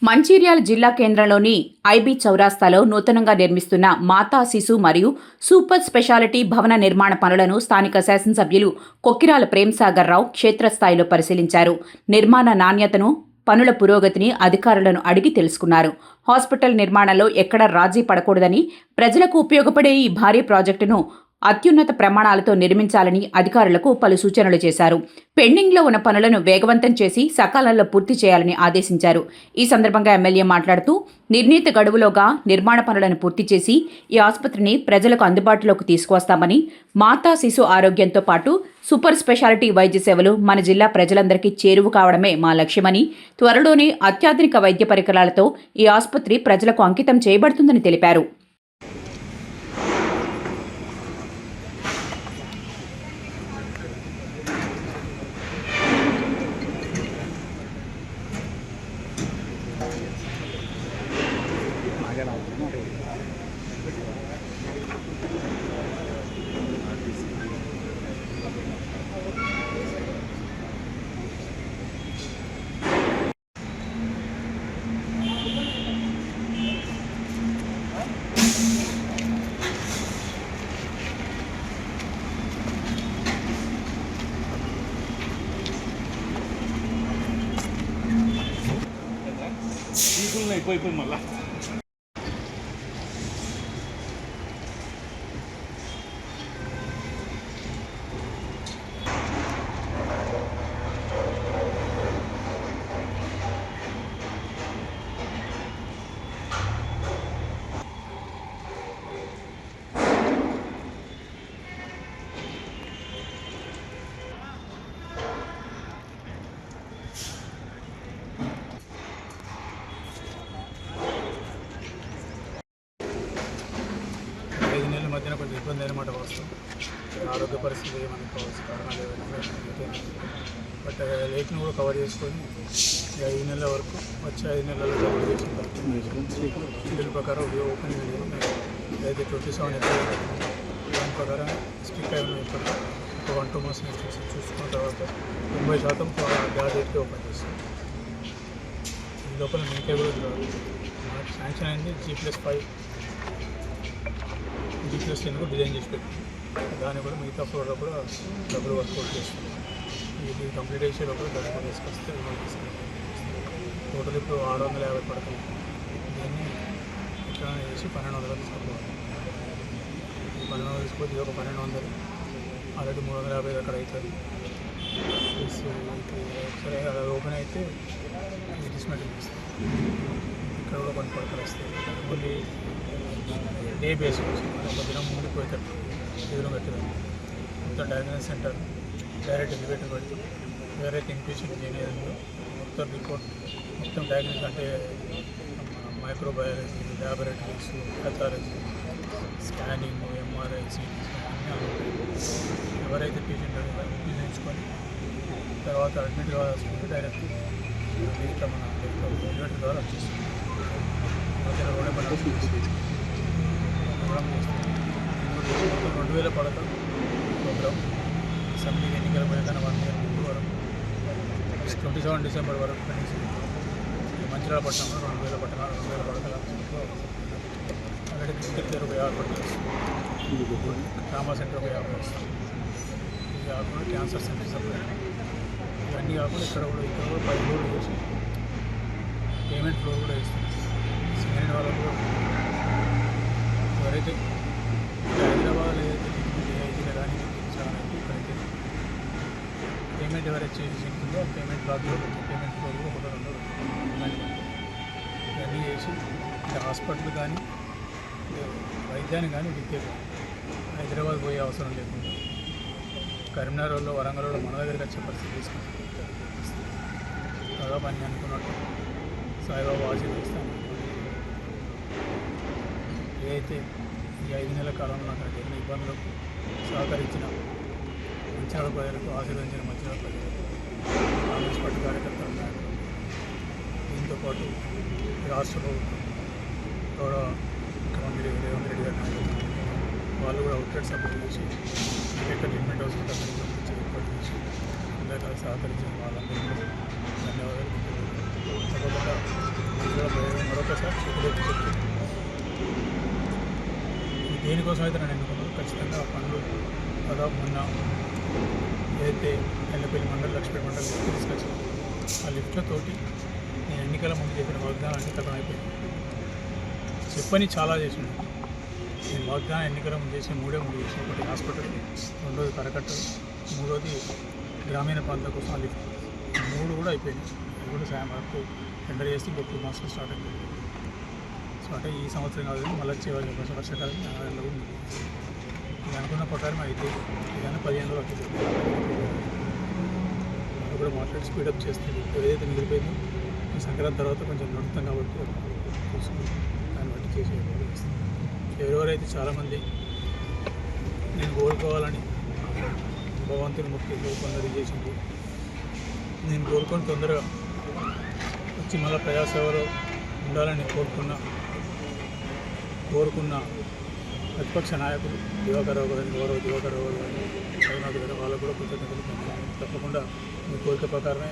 మంచిర్యాల జిల్లా కేంద్రంలోని ఐబీ చౌరాస్తాలో నూతనంగా నిర్మిస్తున్న మాతా శిశు మరియు సూపర్ స్పెషాలిటీ భవన నిర్మాణ పనులను స్థానిక శాసనసభ్యులు కొక్కిరాల ప్రేమ్సాగర్ రావు క్షేత్రస్థాయిలో పరిశీలించారు. నిర్మాణ నాణ్యతను, పనుల పురోగతిని అధికారులను అడిగి తెలుసుకున్నారు. హాస్పిటల్ నిర్మాణంలో ఎక్కడా రాజీ పడకూడదని, ప్రజలకు ఉపయోగపడే ఈ భారీ ప్రాజెక్టును అత్యున్నత ప్రమాణాలతో నిర్మించాలని అధికారులకు పలు సూచనలు చేశారు. పెండింగ్లో ఉన్న పనులను వేగవంతం చేసి సకాలంలో పూర్తి చేయాలని ఆదేశించారు. ఈ సందర్భంగా ఎమ్మెల్యే మాట్లాడుతూ, నిర్ణీత గడువులోగా నిర్మాణ పనులను పూర్తి చేసి ఈ ఆసుపత్రిని ప్రజలకు అందుబాటులోకి తీసుకువస్తామని, మాతా శిశు ఆరోగ్యంతో పాటు సూపర్ స్పెషాలిటీ వైద్య సేవలు మన జిల్లా ప్రజలందరికీ చేరువు కావడమే మా లక్ష్యమని, త్వరలోనే అత్యాధునిక వైద్య పరికరాలతో ఈ ఆసుపత్రి ప్రజలకు అంకితం చేయబడుతుందని తెలిపారు. అయిపోయి మళ్ళా మధ్యన కొంచెం ఇబ్బంది అనమాట. వాస్తవం ఆరోగ్య పరిస్థితి ఏమని కావచ్చు, కారణాలు ఏమైనా, బట్ లేట్ని కూడా కవర్ చేసుకొని 5 నెలల వరకు వచ్చే 5 నెలల్లో కవర్ చేసిన షెడ్యూల్ ప్రకారం ఓపెనింగ్ ఏదైతే 27 దాని ప్రకారం స్టిక్ అయిన ఇప్పుడు ఒక 1-2 months చూసుకున్న తర్వాత 90% గ్యాజెట్కి ఓపెన్ చేస్తాం. ఈ లోపల మీకే కూడా మనకు శాంక్షన్ అయింది G+5 G+10 కూడా డిజైన్ చేసి పెట్టింది. దాన్ని కూడా మిగతా ఫ్లోర్లో కూడా డబ్బులు వర్కౌట్ చేస్తుంది. ఇది కంప్లీట్ చేసే లోపల డబ్బులు తీసుకొస్తే టోటల్ ఇప్పుడు 650 పడకలు. దీన్ని ఎట్లా చేసి 1200 తీసుకోవాలి. ఈ 1200 తీసుకొని ఇది ఒక 1200, ఆల్రెడీ 350 అక్కడ అవుతుంది. ఒకసారి అది ఓపెన్ అయితే డిస్మెంటల్ చేస్తుంది. ఇక్కడ కూడా కొన్ని పడకలు వస్తాయి. ఓన్లీ డే బేస్ ఒక దినం ముందు పోయేటట్టు ఎదురు పెట్టడం. మొత్తం డయాగ్నోసిస్ సెంటర్ డైరెక్ట్ ఎలివేటర్ పెడతాం. ఎవరైతే ఇన్పేషెంట్ చేయలేదో మొత్తం రిపోర్ట్ మొత్తం డయాగ్నోసిస్ అంటే microbiology, laboratories, pathology, scanning, MRI, CT ఎవరైతే పేషెంట్ ఉపయోగించుకొని తర్వాత అడ్మిట్ కావాల్సుకుంటే డైరెక్ట్ మిగతా మన ఎలివేటర్ ద్వారా వచ్చేస్తుంది. మధ్యలో కూడా మనం 2000 పడక ప్రోగ్రామ్ అసెంబ్లీ ఎన్నికల పోయాక 1 year ముందు వరకు 27 December వరకు కనీసం మంచిర్యాల పట్టణంలో 2000 పడకల ఆల్రెడీ క్రికెట్ దగ్గర 50 పడకలు, ట్రామా సెంటర్ 50 వస్తుంది. ఇది కాకుండా క్యాన్సర్ సెంటర్ సపరేట్. ఇవన్నీ కాకుండా ఇక్కడ కూడా 10 ఫ్లోర్లు చేసి పేమెంట్ ఫ్లోర్ కూడా ఇస్తుంది. సింగరేణి వాళ్ళకు కూడా ఎవరైతే హైదరాబాద్ ఏదైతే కానీ ఇక్కడైతే పేమెంట్ ఎవరైతే చేసిందో పేమెంట్ బ్లాక్లో పేమెంట్ ఫ్లోర్ కూడా ఒకటి ఉండదు. ఇవన్నీ చేసి హాస్పిటల్ కానీ వైద్యాన్ని కానీ విద్య హైదరాబాద్ పోయే అవసరం లేకుండా కరీంనగర్లో, వరంగల్లో మన దగ్గరికి వచ్చే పరిస్థితి తీసుకుంటాం. దాదాపు అన్నీ అనుకున్నట్టు సాయిబాబా ఆశీర్వదిస్తాను. ఏదైతే ఈ 5 నెలల కాలంలో నాకు జరిగిన ఇబ్బందులకు సహకరించిన మంచిర్యాల ప్రజలకు, ఆశీర్వదించిన మంచిర్యాల ప్రజలకు, కాంగ్రెస్ పార్టీ కార్యకర్తల నాయకులు, దీంతోపాటు రాష్ట్ర ప్రభుత్వం గౌరవ ముఖ్యమంత్రి రేవంత్ రెడ్డి గారి నాయకులు వాళ్ళు కూడా అవుట్లెట్ సపోర్ట్ చేసి ఎక్కడ ట్రీట్మెంట్ హౌస్ ఏర్పాటు చేసి అందరికీ సహకరించిన వాళ్ళందరికీ ధన్యవాదాలు. తప్పకుండా చేతులెత్తి చెప్తుంది. దేనికోసం అయితే నన్ను ఎన్నుకున్నాను ఖచ్చితంగా పనులు దాదాపు మొన్న ఏదైతే ఎల్లపల్లి మండలి లక్ష్మీ మండలి తీసుకొచ్చాను ఆ లిఫ్ట్లతోటి నేను ఎన్నికల ముందు చెప్పిన వాగ్దానాన్ని కథం అయిపోయింది. చెప్పని చాలా చేసిండు. నేను వాగ్దానం ఎన్నికల ముందు చేసి మూడు చేసి ఒకటి హాస్పిటల్, రెండోది కరకట్టలు, మూడోది గ్రామీణ ప్రాంతాల కోసం ఆ లిఫ్ట్, మూడు కూడా అయిపోయింది. అది కూడా సాయం వరకు టెండర్ చేస్తే ఇంకో 2 months స్టార్ట్ అయిపోయింది. సో అంటే ఈ సంవత్సరం కాదు మళ్ళీ వచ్చే వర్షాకాలం ఆదాయంలో కూడా ఇది అనుకున్న ప్రకారం అయితే ఏదైనా 15 రోజులు అవుతుంది. అది కూడా మాట్లాడి స్పీడప్ చేస్తుంది. ఏదైతే మిగిలిపోయిందో ఈ సంక్రాంతి తర్వాత కొంచెం నడుస్తాం కాబట్టి చూసుకుని దాన్ని బట్టి చేసి చేస్తాం. ఎవరెవరైతే చాలామంది నేను కోరుకోవాలని భగవంతుని ముక్తి కొందరు చేసింది, నేను కోరుకొని తొందరగా వచ్చి మళ్ళీ ప్రజాసేవలో ఉండాలని కోరుకున్న ప్రతిపక్ష నాయకులు దివాకర్రావు గారు, దివాకర్రావు గారు, రఘునాథ్ గారు, వాళ్ళకు కూడా కృతజ్ఞతలు. తప్పకుండా మీ కోరిక ప్రకారమే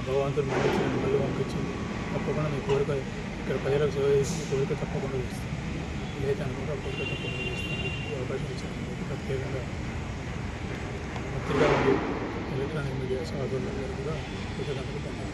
భగవంతుడు మళ్ళీ పంపించింది. తప్పకుండా మీ కోరిక ఇక్కడ ప్రజలకు సేవ చేసి మీ కోరిక తప్పకుండా చేస్తాను. ఏదైతే అనుకుంటే ఆ కోరిక తప్పకుండా చేస్తాను. ఈ అవకాశం ఇచ్చాను. ప్రత్యేకంగా పత్రికా మరియు ఎలక్ట్రానిక్ మీడియా సహోదరులందరూ కూడా కృతజ్ఞతలు.